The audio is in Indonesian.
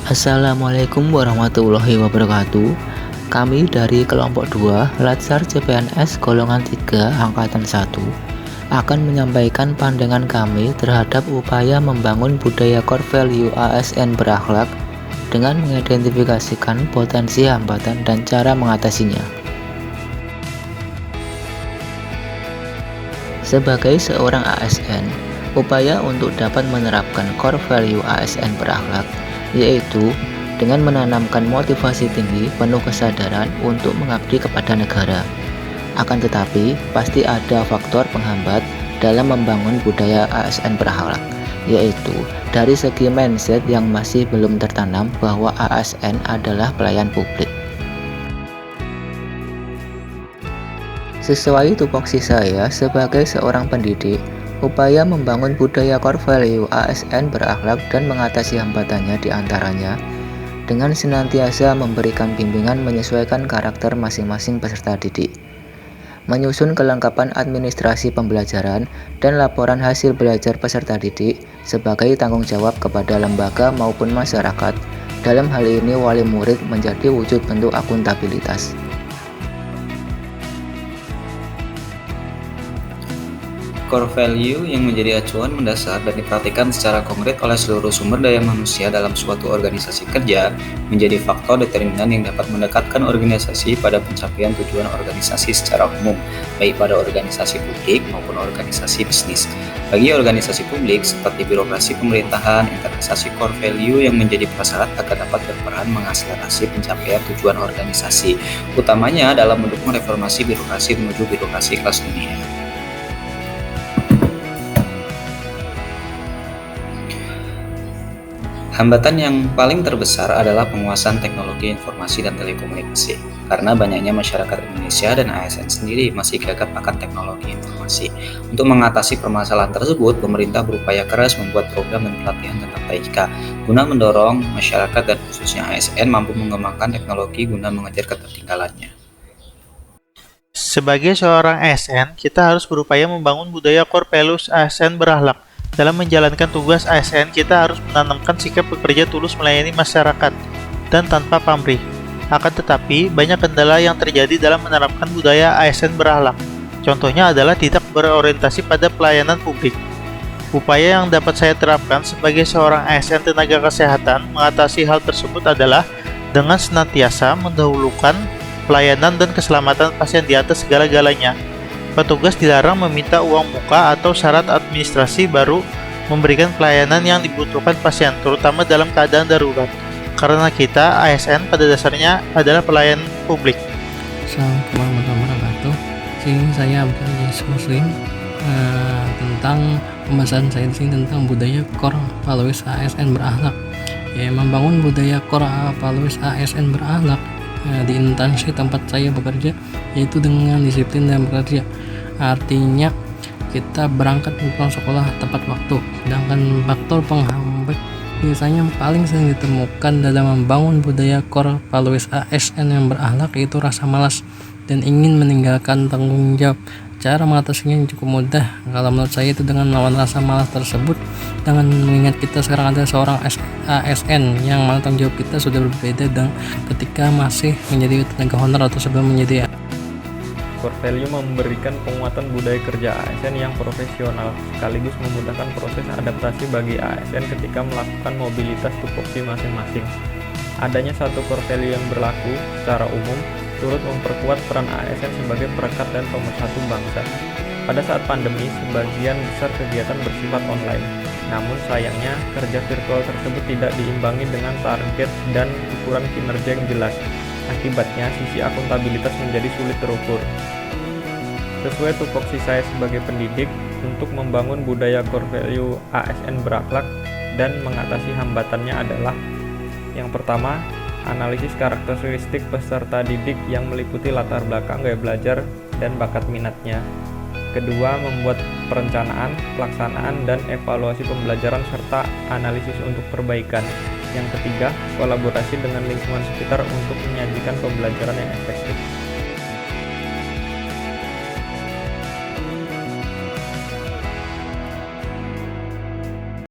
Assalamualaikum warahmatullahi wabarakatuh. Kami dari kelompok 2 Latsar CPNS golongan 3 angkatan 1 akan menyampaikan pandangan kami terhadap upaya membangun budaya core value ASN berakhlak dengan mengidentifikasikan potensi hambatan dan cara mengatasinya. Sebagai seorang ASN, upaya untuk dapat menerapkan core value ASN berakhlak yaitu dengan menanamkan motivasi tinggi penuh kesadaran untuk mengabdi kepada negara. Akan tetapi, pasti ada faktor penghambat dalam membangun budaya ASN berakhlak, yaitu dari segi mindset yang masih belum tertanam bahwa ASN adalah pelayan publik. Sesuai tupoksi saya sebagai seorang pendidik, upaya membangun budaya core value ASN berakhlak dan mengatasi hambatannya diantaranya dengan senantiasa memberikan bimbingan menyesuaikan karakter masing-masing peserta didik, menyusun kelengkapan administrasi pembelajaran dan laporan hasil belajar peserta didik sebagai tanggung jawab kepada lembaga maupun masyarakat. Dalam hal ini wali murid menjadi wujud bentuk akuntabilitas. Core value yang menjadi acuan mendasar dan diperhatikan secara konkret oleh seluruh sumber daya manusia dalam suatu organisasi kerja menjadi faktor determinan yang dapat mendekatkan organisasi pada pencapaian tujuan organisasi secara umum, baik pada organisasi publik maupun organisasi bisnis. Bagi organisasi publik seperti birokrasi pemerintahan, internalisasi core value yang menjadi prasyarat agar dapat berperan mengakselerasi pencapaian tujuan organisasi, utamanya dalam mendukung reformasi birokrasi menuju birokrasi kelas dunia. Hambatan yang paling terbesar adalah penguasaan teknologi informasi dan telekomunikasi, karena banyaknya masyarakat Indonesia dan ASN sendiri masih gagap akan teknologi informasi. Untuk mengatasi permasalahan tersebut, pemerintah berupaya keras membuat program dan pelatihan tentang TIK, guna mendorong masyarakat dan khususnya ASN mampu mengembangkan teknologi guna mengejar ketertinggalannya. Sebagai seorang ASN, kita harus berupaya membangun budaya core values ASN berakhlak. Dalam menjalankan tugas ASN, kita harus menanamkan sikap bekerja tulus melayani masyarakat dan tanpa pamrih. Akan tetapi, banyak kendala yang terjadi dalam menerapkan budaya ASN berakhlak. Contohnya adalah tidak berorientasi pada pelayanan publik. Upaya yang dapat saya terapkan sebagai seorang ASN tenaga kesehatan mengatasi hal tersebut adalah dengan senantiasa mendahulukan pelayanan dan keselamatan pasien di atas segala-galanya. Petugas dilarang meminta uang muka atau syarat administrasi baru memberikan pelayanan yang dibutuhkan pasien, terutama dalam keadaan darurat. Karena kita, ASN, pada dasarnya adalah pelayan publik. Assalamualaikum warahmatullahi wabarakatuh. Sini saya Abdul Muslim tentang pembahasan saya di sini tentang budaya core values ASN berakhlak. Membangun budaya core values ASN berakhlak di instansi tempat saya bekerja, yaitu dengan disiplin dan bekerja. Artinya kita berangkat pulang sekolah tepat waktu. Sedangkan faktor penghambat biasanya paling sering ditemukan dalam membangun budaya core values ASN yang berakhlak, yaitu rasa malas dan ingin meninggalkan tanggung jawab. Cara mengatasinya cukup mudah kalau menurut saya, itu dengan melawan rasa malas tersebut, dengan mengingat kita sekarang ada seorang ASN yang mana tanggung jawab kita sudah berbeda dan ketika masih menjadi tenaga honor atau sebelum menjadi. Core value memberikan penguatan budaya kerja ASN yang profesional, sekaligus memudahkan proses adaptasi bagi ASN ketika melakukan mobilitas tupoksi masing-masing. Adanya satu core value yang berlaku secara umum turut memperkuat peran ASN sebagai perekat dan pemersatu bangsa. Pada saat pandemi, sebagian besar kegiatan bersifat online. Namun sayangnya, kerja virtual tersebut tidak diimbangi dengan target dan ukuran kinerja yang jelas. Akibatnya, sisi akuntabilitas menjadi sulit terukur. Sesuai tupoksi saya sebagai pendidik, untuk membangun budaya core value ASN berakhlak dan mengatasi hambatannya adalah: yang pertama, analisis karakteristik peserta didik yang meliputi latar belakang gaya belajar dan bakat minatnya. Kedua, membuat perencanaan, pelaksanaan, dan evaluasi pembelajaran serta analisis untuk perbaikan. Yang ketiga, kolaborasi dengan lingkungan sekitar untuk menyajikan pembelajaran yang efektif.